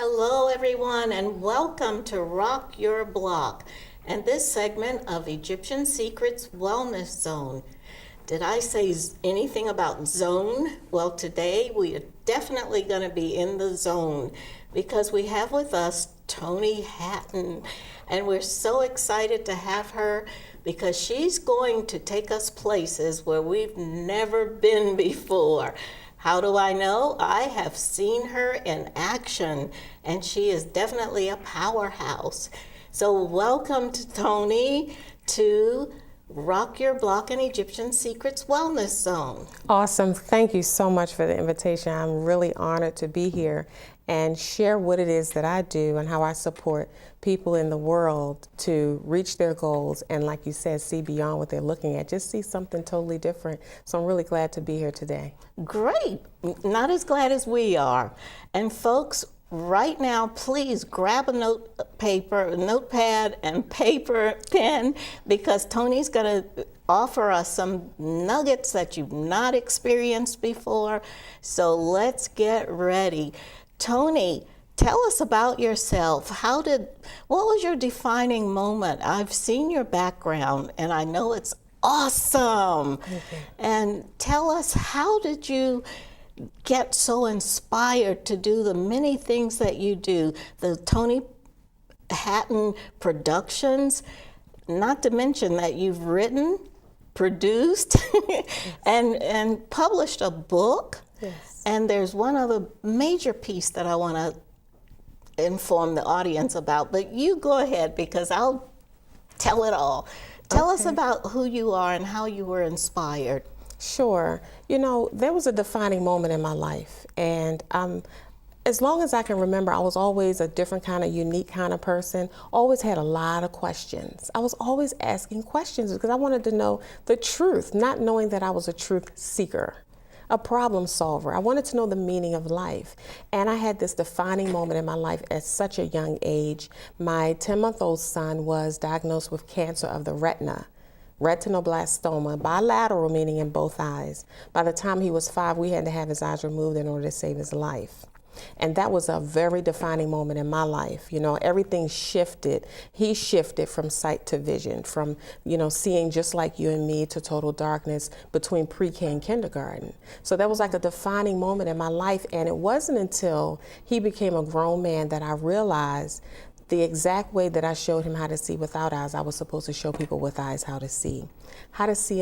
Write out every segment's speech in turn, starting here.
Hello, everyone, and welcome to Rock Your Block and this segment of Egyptian Secrets Wellness Zone. Did I say anything about zone? Well, today we are definitely going to be in the zone because we have with us Toni Hatton, and we're so excited to have her because she's going to take us places where we've never been before. How do I know? I have seen her in action, and she is definitely a powerhouse. So welcome to Toni to Rock Your Block and Egyptian Secrets Wellness Zone. Awesome. Thank you so much for the invitation. I'm really honored to be here and share what it is that I do and how I support people in the world to reach their goals and, like you said, see beyond what they're looking at, just see something totally different. So I'm really glad to be here today. Great. Not as glad as we are. And folks, right now, please grab a notepad and paper, pen, because Toni's going to offer us some nuggets that you've not experienced before. So let's get ready. Toni, tell us about yourself. What was your defining moment? I've seen your background and I know it's awesome. And tell us, how did you get so inspired to do the many things that you do? The Toni Hatton Productions, not to mention that you've written, produced, and published a book. Yes. And there's one other major piece that I want to inform the audience about, but you go ahead because I'll tell it all. Tell us about who you are and how you were inspired. Sure. You know, there was a defining moment in my life, and as long as I can remember, I was always a different kind of unique kind of person, always had a lot of questions. I was always asking questions because I wanted to know the truth, not knowing that I was a truth seeker, a problem solver. I wanted to know the meaning of life. And I had this defining moment in my life at such a young age. My 10-month-old son was diagnosed with cancer of the retina, retinoblastoma, bilateral, meaning in both eyes. By the time he was 5, we had to have his eyes removed in order to save his life. And that was a very defining moment in my life. You know, everything shifted. He shifted from sight to vision, from, seeing just like you and me to total darkness between pre-K and kindergarten. So that was like a defining moment in my life. And it wasn't until he became a grown man that I realized the exact way that I showed him how to see without eyes, I was supposed to show people with eyes how to see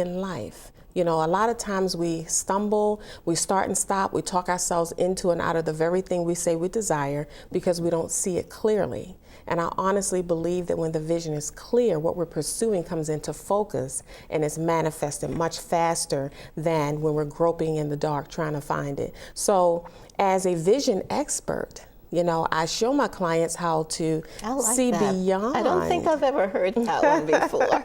in life. You know, a lot of times we stumble, we start and stop, we talk ourselves into and out of the very thing we say we desire because we don't see it clearly. And I honestly believe that when the vision is clear, what we're pursuing comes into focus and is manifested much faster than when we're groping in the dark trying to find it. So as a vision expert, I show my clients how to see beyond. I don't think I've ever heard that one before.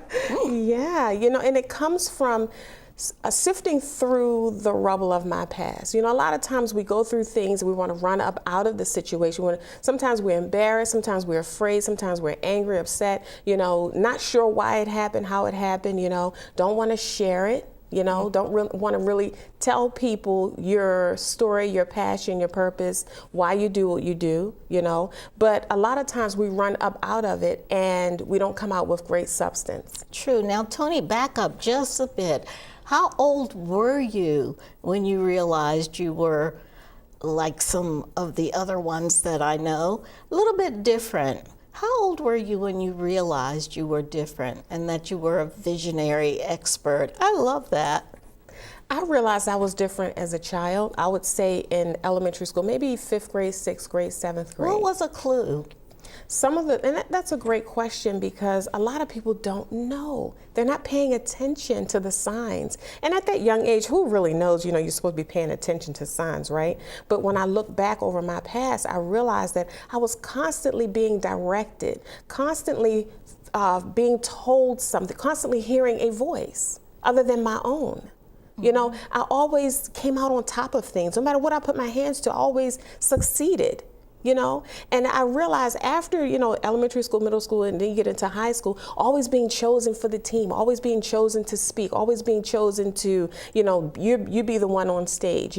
Yeah, and it comes from sifting through the rubble of my past. A lot of times we go through things, we want to run up out of the situation. Sometimes we're embarrassed, sometimes we're afraid, sometimes we're angry, upset, not sure why it happened, how it happened, don't want to share it. Don't want to really tell people your story, your passion, your purpose, why you do what you do, But a lot of times we run up out of it and we don't come out with great substance. True. Now, Toni, back up just a bit. How old were you when you realized you were like some of the other ones that I know, a little bit different? How old were you when you realized you were different and that you were a visionary expert? I love that. I realized I was different as a child. I would say in elementary school, maybe 5th grade, 6th grade, 7th grade. What was a clue? That's a great question because a lot of people don't know. They're not paying attention to the signs. And at that young age, who really knows, you're supposed to be paying attention to signs, right? But when I look back over my past, I realized that I was constantly being directed, constantly being told something, constantly hearing a voice other than my own. I always came out on top of things. No matter what I put my hands to, I always succeeded. And I realized after, elementary school, middle school, and then you get into high school, always being chosen for the team, always being chosen to speak, always being chosen to, you be the one on stage,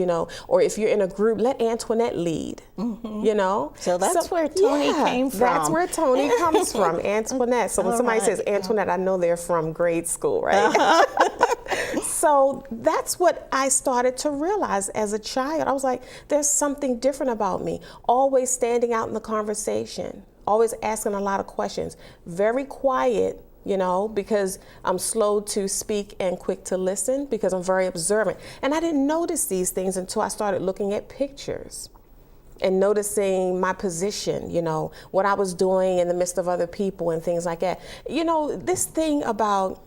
or if you're in a group, let Antoinette lead, So that's where Toni came from. That's where Toni comes from, Antoinette. So when somebody says Antoinette, I know they're from grade school, right? So that's what I started to realize as a child. I was like, there's something different about me. Always standing out in the conversation, always asking a lot of questions, very quiet, because I'm slow to speak and quick to listen because I'm very observant. And I didn't notice these things until I started looking at pictures and noticing my position, what I was doing in the midst of other people and things like that. This thing about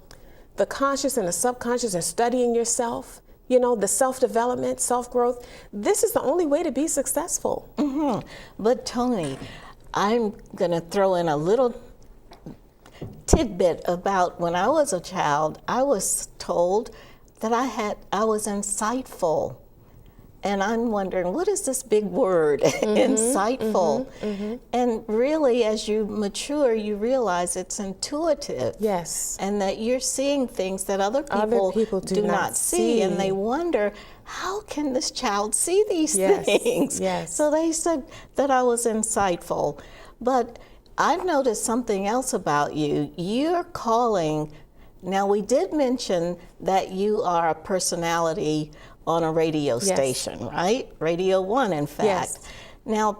the conscious and the subconscious and studying yourself, the self-development, self-growth, this is the only way to be successful. Mm-hmm. But Toni, I'm going to throw in a little tidbit about when I was a child. I was told that I was insightful. And I'm wondering, what is this big word, insightful? And really, as you mature, you realize it's intuitive. Yes. And that you're seeing things that other people do not see. And they wonder, how can this child see these things? Yes. So they said that I was insightful. But I've noticed something else about you. You're calling, now we did mention that you are a personality on a radio station, right? Radio 1, in fact. Yes. Now,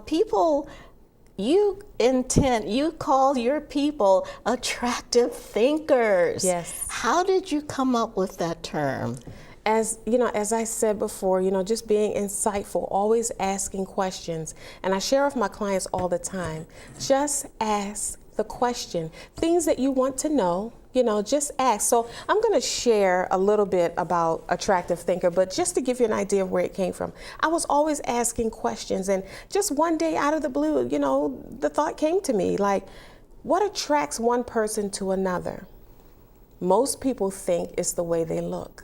you call your people attractive thinkers. Yes. How did you come up with that term? As I said before, just being insightful, always asking questions. And I share with my clients all the time, just ask the question. Things that you want to know, just ask. So I'm going to share a little bit about attractive thinker, but just to give you an idea of where it came from. I was always asking questions, and just one day out of the blue, the thought came to me, like, what attracts one person to another? Most people think it's the way they look,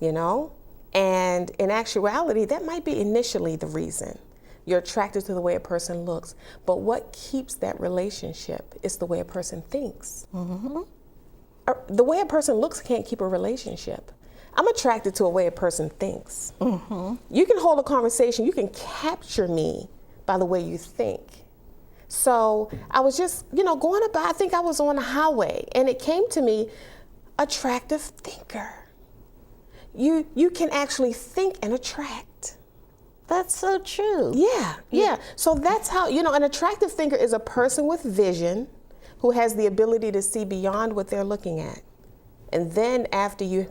and in actuality, that might be initially the reason. You're attracted to the way a person looks, but what keeps that relationship is the way a person thinks. The way a person looks can't keep a relationship. I'm attracted to the way a person thinks. You can hold a conversation, you can capture me by the way you think. So I was just, going about, I think I was on the highway, and it came to me, attractive thinker. You can actually think and attract. That's so true. Yeah. So that's how, an attractive thinker is a person with vision who has the ability to see beyond what they're looking at. And then after you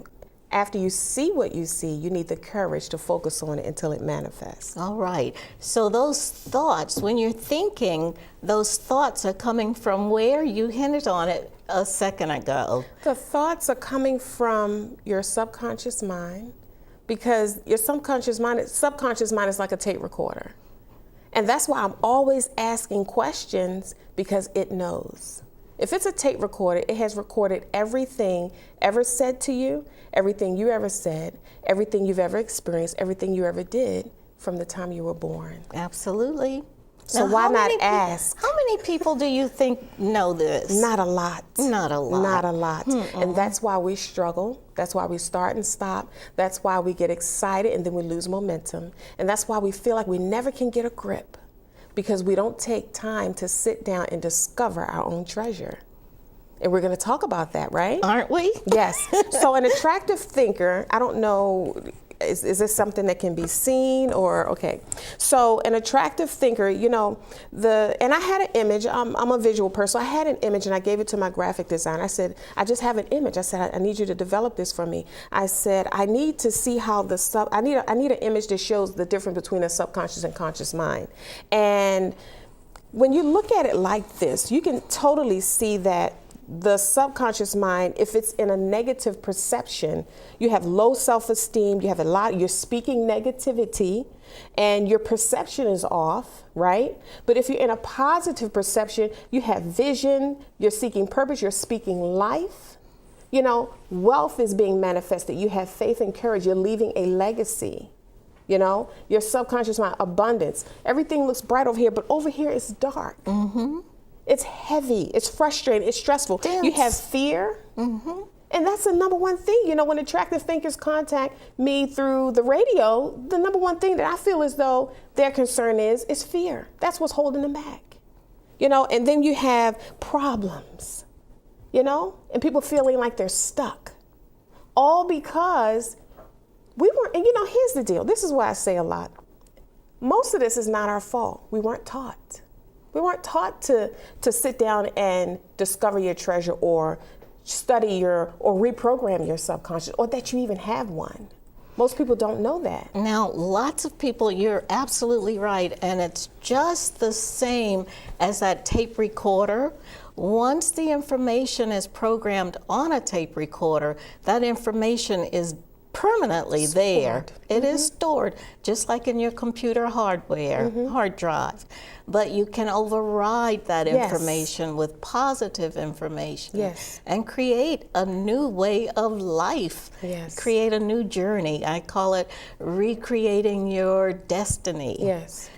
see what you see, you need the courage to focus on it until it manifests. All right. So those thoughts, when you're thinking, those thoughts are coming from where? You hinted on it a second ago. The thoughts are coming from your subconscious mind, because your subconscious mind is like a tape recorder. And that's why I'm always asking questions, because it knows. If it's a tape recorder, it has recorded everything ever said to you, everything you ever said, everything you've ever experienced, everything you ever did from the time you were born. Absolutely. So now, why not ask? How many people do you think know this? Not a lot. Not a lot. Not a lot. And that's why we struggle. That's why we start and stop. That's why we get excited and then we lose momentum. And that's why we feel like we never can get a grip, because we don't take time to sit down and discover our own treasure. And we're going to talk about that, right? Aren't we? Yes. So an attractive thinker, I don't know, is this something that can be seen or, okay. So an attractive thinker, and I had an image, I'm a visual person, I had an image and I gave it to my graphic designer. I said, I just have an image. I said, I need you to develop this for me. I said, I need to see how I need an image that shows the difference between a subconscious and conscious mind. And when you look at it like this, you can totally see that the subconscious mind, if it's in a negative perception, you have low self-esteem, you're speaking negativity, and your perception is off, right? But if you're in a positive perception, you have vision, you're seeking purpose, you're speaking life. Wealth is being manifested. You have faith and courage. You're leaving a legacy. You know, your subconscious mind, abundance. Everything looks bright over here, but over here it's dark. It's heavy, it's frustrating, it's stressful. Dense. You have fear. And that's the number one thing. You know, when attractive thinkers contact me through the radio, the number one thing that I feel as though their concern is fear. That's what's holding them back. You know, and then you have problems, you know, and people feeling like they're stuck. All because we weren't, and you know, here's the deal. This is what I say a lot. Most of this is not our fault. We weren't taught. We weren't taught to sit down and discover your treasure or study or reprogram your subconscious, or that you even have one. Most people don't know that. Now, lots of people, you're absolutely right, and it's just the same as that tape recorder. Once the information is programmed on a tape recorder, that information is permanently there. It is stored, just like in your computer hardware, hard drive. But you can override that information with positive information and create a new way of life, create a new journey. I call it recreating your destiny.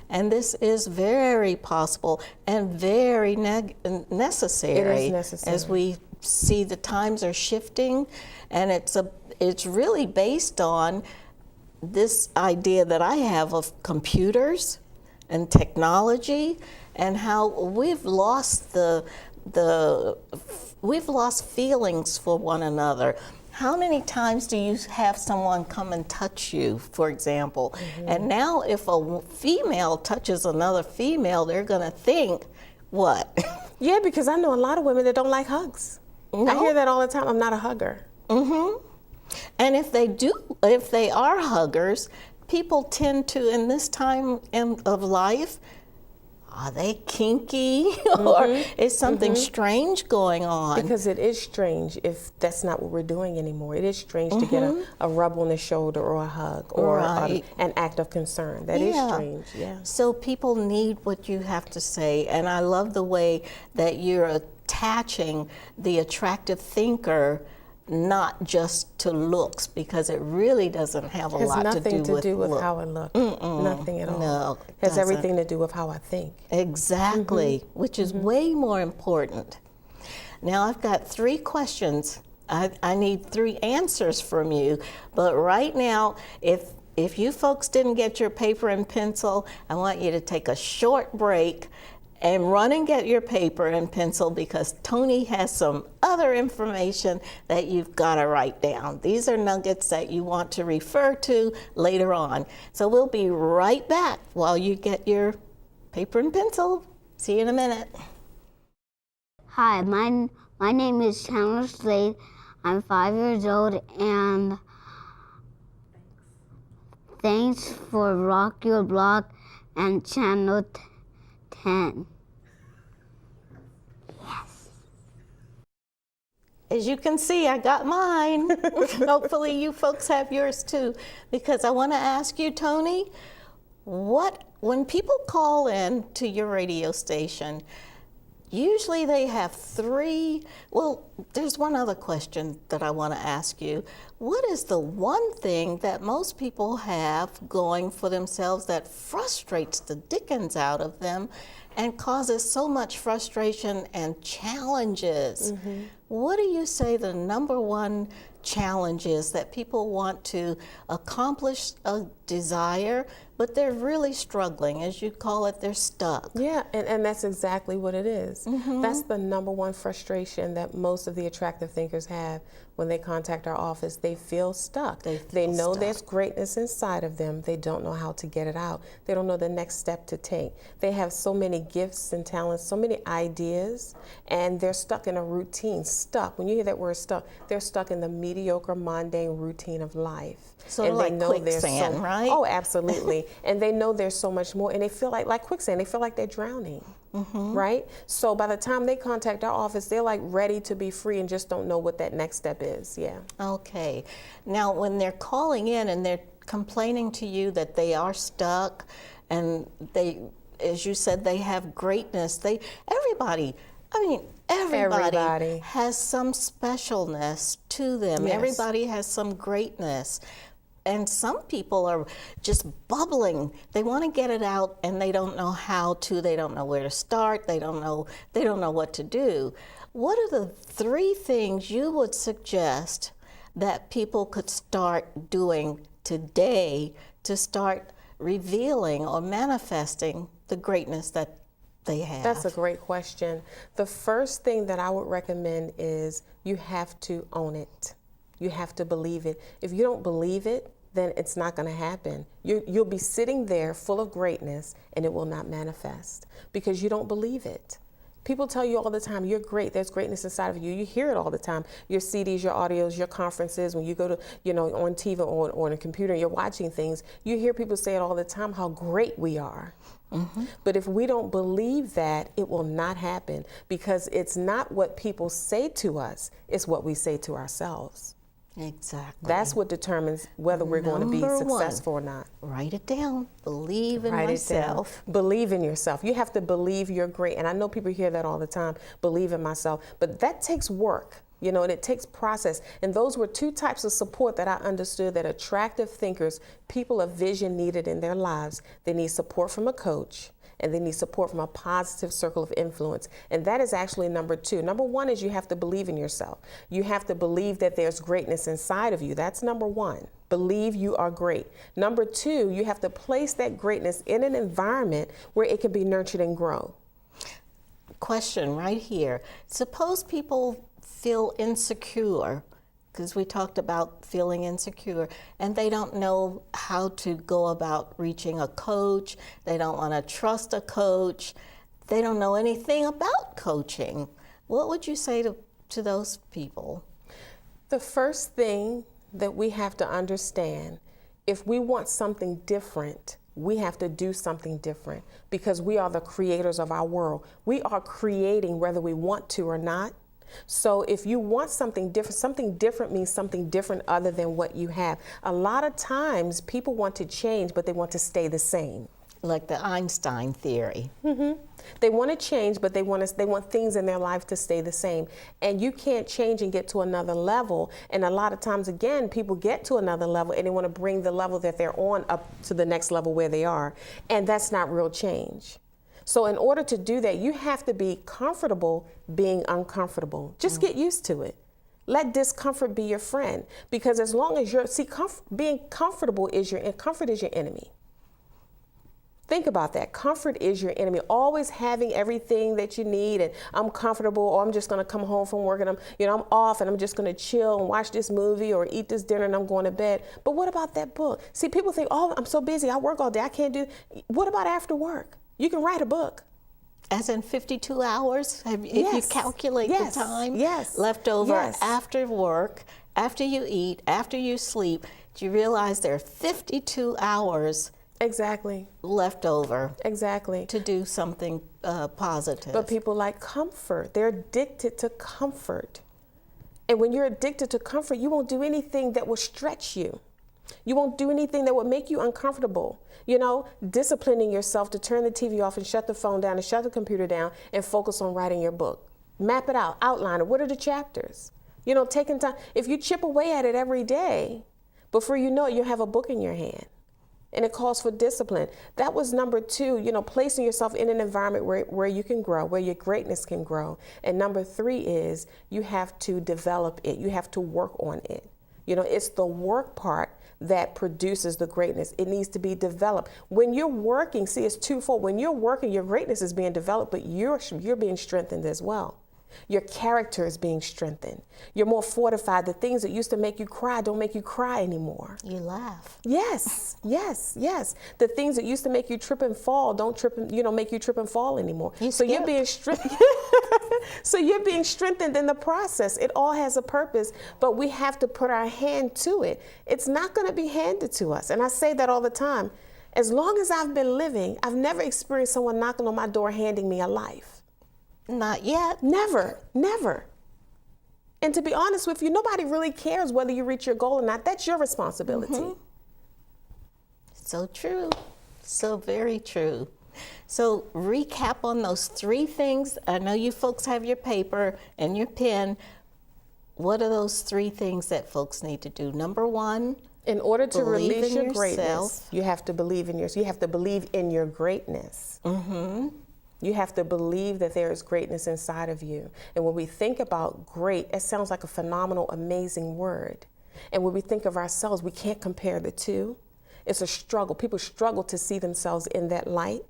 And this is very possible and very necessary. It is necessary. As we see the times are shifting, and it's really based on this idea that I have of computers and technology, and how we've lost we've lost feelings for one another. How many times do you have someone come and touch you, for example? And now if a female touches another female, they're gonna think, what? Yeah, because I know a lot of women that don't like hugs. I hear that all the time. I'm not a hugger. And if they are huggers, people tend to, in this time of life, are they kinky or is something strange going on? Because it is strange if that's not what we're doing anymore. It is strange to get a rub on the shoulder or a hug or an act of concern. That is strange, So people need what you have to say, and I love the way that you're attaching the attractive thinker not just to looks, because it really doesn't have a lot to do with It has nothing to do with how I look. Nothing at all. No, it has everything to do with how I think. Exactly, which is way more important. Now I've got 3 questions. I need 3 answers from you, but right now, if you folks didn't get your paper and pencil, I want you to take a short break and run and get your paper and pencil, because Toni has some other information that you've got to write down. These are nuggets that you want to refer to later on. So we'll be right back while you get your paper and pencil. See you in a minute. Hi, my name is Chandler Slade. I'm 5 years old, and thanks for Rock Your Block and Channel 10. As you can see, I got mine. Hopefully you folks have yours too, because I want to ask you, Toni, when people call in to your radio station, usually they have 3, well, there's one other question that I want to ask you. What is the one thing that most people have going for themselves that frustrates the dickens out of them and causes so much frustration and challenges? What do you say the number one challenge is that people want to accomplish a desire, but they're really struggling? As you call it, they're stuck. Yeah, and that's exactly what it is. That's the number one frustration that most of the attractive thinkers have when they contact our office. They feel stuck. They know there's greatness inside of them. They don't know how to get it out. They don't know the next step to take. They have so many gifts and talents, so many ideas, and they're stuck in a routine. Stuck. When you hear that word stuck, they're stuck in the mediocre, mundane routine of life. Sort of like quicksand, right? Oh, absolutely. And they know there's so much more, and they feel like quicksand. They feel like they're drowning. Right? So by the time they contact our office, they're like ready to be free and just don't know what that next step is. Yeah. Okay. Now, when they're calling in and they're complaining to you that they are stuck, and they, as you said, they have greatness. Everybody has some specialness to them. Yes. Everybody has some greatness. And some people are just bubbling. They want to get it out and they don't know how to. They don't know where to start. They don't know what to do. What are the 3 things you would suggest that people could start doing today to start revealing or manifesting the greatness that they have? That's a great question. The first thing that I would recommend is you have to own it. You have to believe it. If you don't believe it, then it's not going to happen. You'll be sitting there full of greatness and it will not manifest because you don't believe it. People tell you all the time, you're great, there's greatness inside of you. You hear it all the time. Your CDs, your audios, your conferences, when you go to, on TV or on a computer and you're watching things, you hear people say it all the time, how great we are. Mm-hmm. But if we don't believe that, it will not happen because it's not what people say to us, it's what we say to ourselves. Exactly. That's what determines whether we're going to be successful or not. Write it down. Believe in myself. Believe in yourself. You have to believe you're great. And I know people hear that all the time, believe in myself. But that takes work, and it takes process. And those were 2 types of support that I understood that attractive thinkers, people of vision needed in their lives. They need support from a coach. And they need support from a positive circle of influence. And that is actually number 2. Number 1 is you have to believe in yourself. You have to believe that there's greatness inside of you. That's number 1. Believe you are great. Number 2, you have to place that greatness in an environment where it can be nurtured and grow. Question right here. Suppose people feel insecure, because we talked about feeling insecure, and they don't know how to go about reaching a coach. They don't want to trust a coach. They don't know anything about coaching. What would you say to those people? The first thing that we have to understand, if we want something different, we have to do something different because we are the creators of our world. We are creating whether we want to or not. So if you want something different means something different other than what you have. A lot of times people want to change, but they want to stay the same. Like the Einstein theory. Mm-hmm. They want to change, but they want things in their life to stay the same. And you can't change and get to another level. And a lot of times, again, people get to another level and they want to bring the level that they're on up to the next level where they are. And that's not real change. So in order to do that, you have to be comfortable being uncomfortable. Just get used to it. Let discomfort be your friend, because as long as being comfortable comfort is your enemy. Think about that. Comfort is your enemy. Always having everything that you need, and I'm comfortable, or I'm just going to come home from work and I'm off and I'm just going to chill and watch this movie or eat this dinner and I'm going to bed. But what about that book? See, people think, oh, I'm so busy. I work all day. I can't do. What about after work? You can write a book. As in 52 hours? If you calculate the time left over after work, after you eat, after you sleep, do you realize there are 52 hours left over to do something positive? But people like comfort. They're addicted to comfort. And when you're addicted to comfort, you won't do anything that will stretch you. You won't do anything that would make you uncomfortable. Disciplining yourself to turn the TV off and shut the phone down and shut the computer down and focus on writing your book. Map it out, outline it. What are the chapters? Taking time. If you chip away at it every day, before you know it, you'll have a book in your hand. And it calls for discipline. That was number 2, placing yourself in an environment where you can grow, where your greatness can grow. And number 3 is you have to develop it. You have to work on it. It's the work part that produces the greatness. It needs to be developed. When you're working, see, it's twofold. When you're working, your greatness is being developed, but you're being strengthened as well. Your character is being strengthened. You're more fortified. The things that used to make you cry don't make you cry anymore. You laugh. Yes. The things that used to make you trip and fall don't make you trip and fall anymore. So you're being strengthened. So you're being strengthened in the process. It all has a purpose, but we have to put our hand to it. It's not going to be handed to us. And I say that all the time. As long as I've been living, I've never experienced someone knocking on my door handing me a life. Not yet. Never. And to be honest with you, nobody really cares whether you reach your goal or not. That's your responsibility. Mm-hmm. So true. So very true. So recap on those 3 things. I know you folks have your paper and your pen. What are those 3 things that folks need to do? Number 1, In order to Believe release in your greatness, yourself. you have to believe in yourself. You have to believe in your greatness. You have to believe that there is greatness inside of you. And when we think about great, it sounds like a phenomenal, amazing word. And when we think of ourselves, we can't compare the two. It's a struggle. People struggle to see themselves in that light.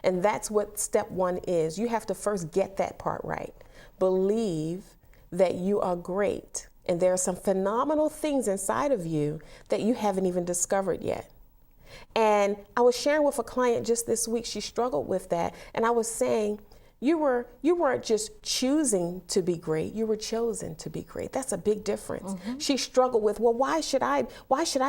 And that's what step one is. You have to first get that part right. Believe that you are great. And there are some phenomenal things inside of you that you haven't even discovered yet. And I was sharing with a client just this week, she struggled with that. And I was saying, you weren't just choosing to be great, you were chosen to be great. That's a big difference. She struggled with, well, why should I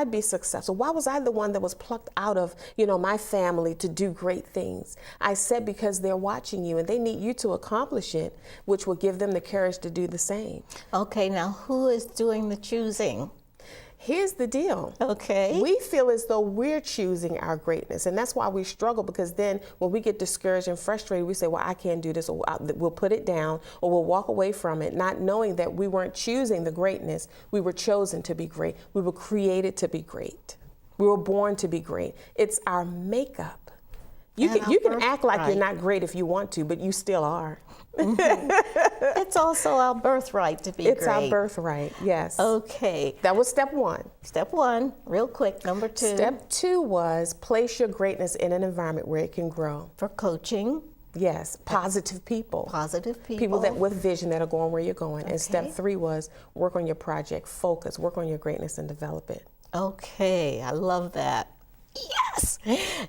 be successful? Why was I the one that was plucked out of, my family to do great things? I said, because they're watching you and they need you to accomplish it, which will give them the courage to do the same. Okay, now who is doing the choosing? Here's the deal. Okay. We feel as though we're choosing our greatness. And that's why we struggle, because then when we get discouraged and frustrated, we say, well, I can't do this, or we'll put it down, or we'll walk away from it, not knowing that we weren't choosing the greatness. We were chosen to be great. We were created to be great. We were born to be great. It's our makeup. You can act like you're not great if you want to, but you still are. It's also our birthright to be great. It's our birthright, yes. Okay. That was step one. Step one, real quick. Number two. Step two was place your greatness in an environment where it can grow. For coaching. Yes, positive people. Positive people. People that with vision that are going where you're going. Okay. And step three was work on your project, focus, work on your greatness and develop it. Okay, I love that. Yes.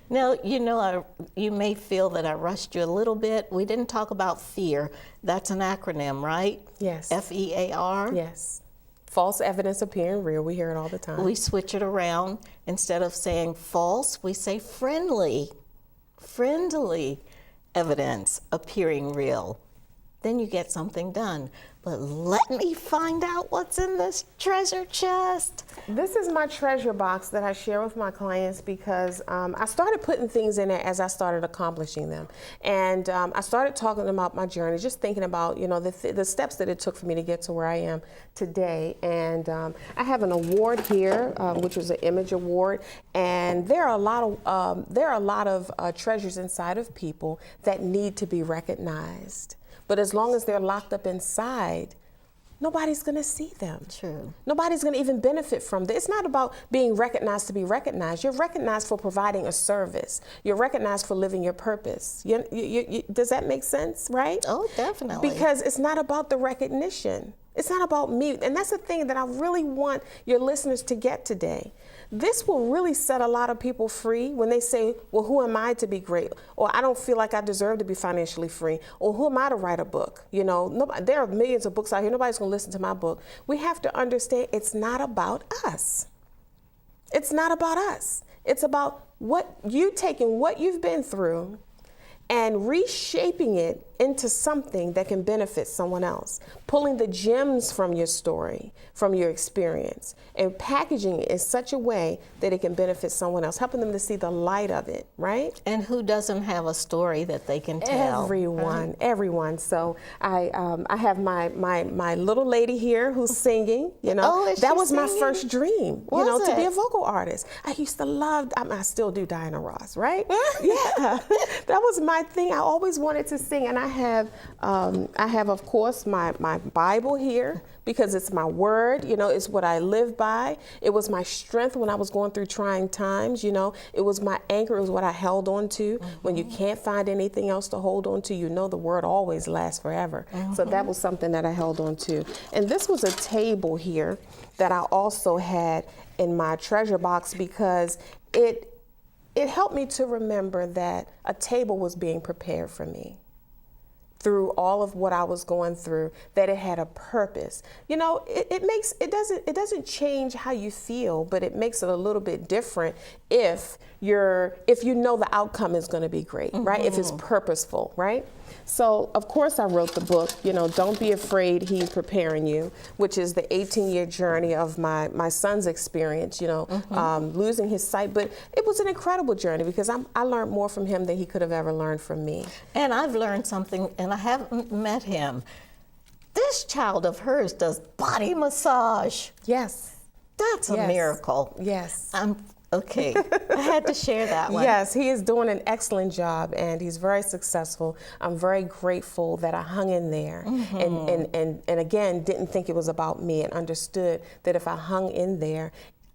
Now, you may feel that I rushed you a little bit. We didn't talk about F.E.A.R. That's an acronym, right? Yes. F.E.A.R. Yes. False evidence appearing real. We hear it all the time. We switch it around. Instead of saying false, we say friendly. Friendly evidence appearing real. Then you get something done. But let me find out what's in this treasure chest. This is my treasure box that I share with my clients because I started putting things in it as I started accomplishing them. And I started talking about my journey, just thinking about, the steps that it took for me to get to where I am today. And I have an award here, which was an image award. And there are a lot of treasures inside of people that need to be recognized. But as long as they're locked up inside, nobody's going to see them. True. Nobody's going to even benefit from this. It's not about being recognized to be recognized. You're recognized for providing a service. You're recognized for living your purpose. Does that make sense, right? Oh, definitely. Because it's not about the recognition. It's not about me. And that's the thing that I really want your listeners to get today. This will really set a lot of people free when they say, well, who am I to be great? Or I don't feel like I deserve to be financially free. Or who am I to write a book? There are millions of books out here. Nobody's going to listen to my book. We have to understand it's not about us. It's not about us. It's about taking what you've been through and reshaping it into something that can benefit someone else. Pulling the gems from your story, from your experience, and packaging it in such a way that it can benefit someone else, helping them to see the light of it, right? And who doesn't have a story that they can tell? Everyone. So I have my little lady here who's singing. That was my first dream. To be a it? vocal artist. I used to love. I still do Diana Ross, right? Yeah, that was my thing. I always wanted to sing, and I have of course my Bible here because it's my word. It's what I live by. It was my strength when I was going through trying times. It was my anchor. It was what I held on to. When you can't find anything else to hold on to, the word always lasts forever. So that was something that I held on to. And this was a table here that I also had in my treasure box because it helped me to remember that a table was being prepared for me through all of what I was going through, that it had a purpose. It doesn't change how you feel, but it makes it a little bit different if the outcome is going to be great, right? If it's purposeful, right? So, of course, I wrote the book, Don't Be Afraid, He's Preparing You, which is the 18-year journey of my son's experience, losing his sight. But it was an incredible journey because I learned more from him than he could have ever learned from me. And I've learned something, and I haven't met him. This child of hers does body massage. Yes. That's a Yes. miracle. Yes. Okay, I had to share that one. Yes, he is doing an excellent job, and he's very successful. I'm very grateful that I hung in there, and again, didn't think it was about me, and understood that if I hung in there,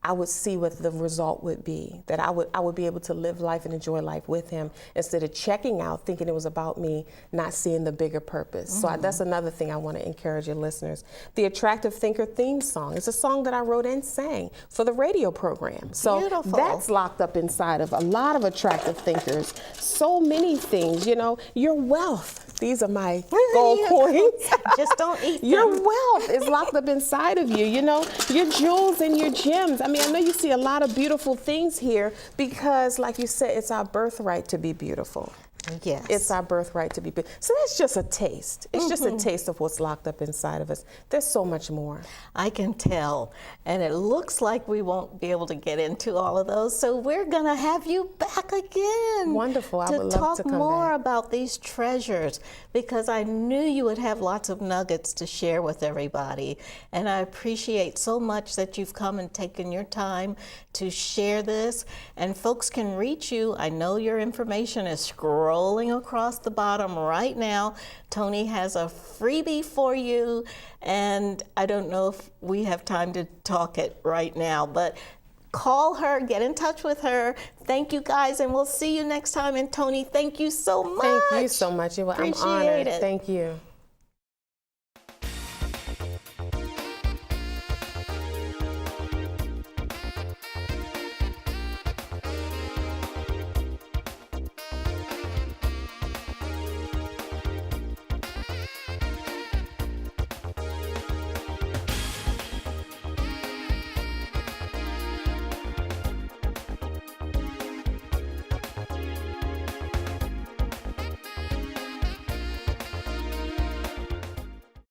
I would see what the result would be, that I would be able to live life and enjoy life with him instead of checking out thinking it was about me, not seeing the bigger purpose. So that's another thing I want to encourage your listeners. The Attractive Thinker theme song is a song that I wrote and sang for the radio program. So Beautiful. that's locked up inside of a lot of attractive thinkers. So many things, you know, your wealth. These are my gold coins. Just don't eat them. Your wealth is locked up inside of you, you know, your jewels and your gems. I mean, I know you see a lot of beautiful things here because, like you said, it's our birthright to be beautiful. Yes. It's our birthright to be beautiful. So that's just a taste. It's just a taste of what's locked up inside of us. There's so much more. I can tell. And it looks like we won't be able to get into all of those. So we're going to have you back again. Wonderful. I would love to talk come more back. about these treasures, because I knew you would have lots of nuggets to share with everybody. And I appreciate so much that you've come and taken your time to share this. And folks can reach you. I know your information is scrolling across the bottom right now. Toni has a freebie for you, and I don't know if we have time to talk it right now, but call her, get in touch with her. Thank you guys, and we'll see you next time. And Toni, thank you so much. Thank you so much. I'm Appreciate honored. it. Thank you.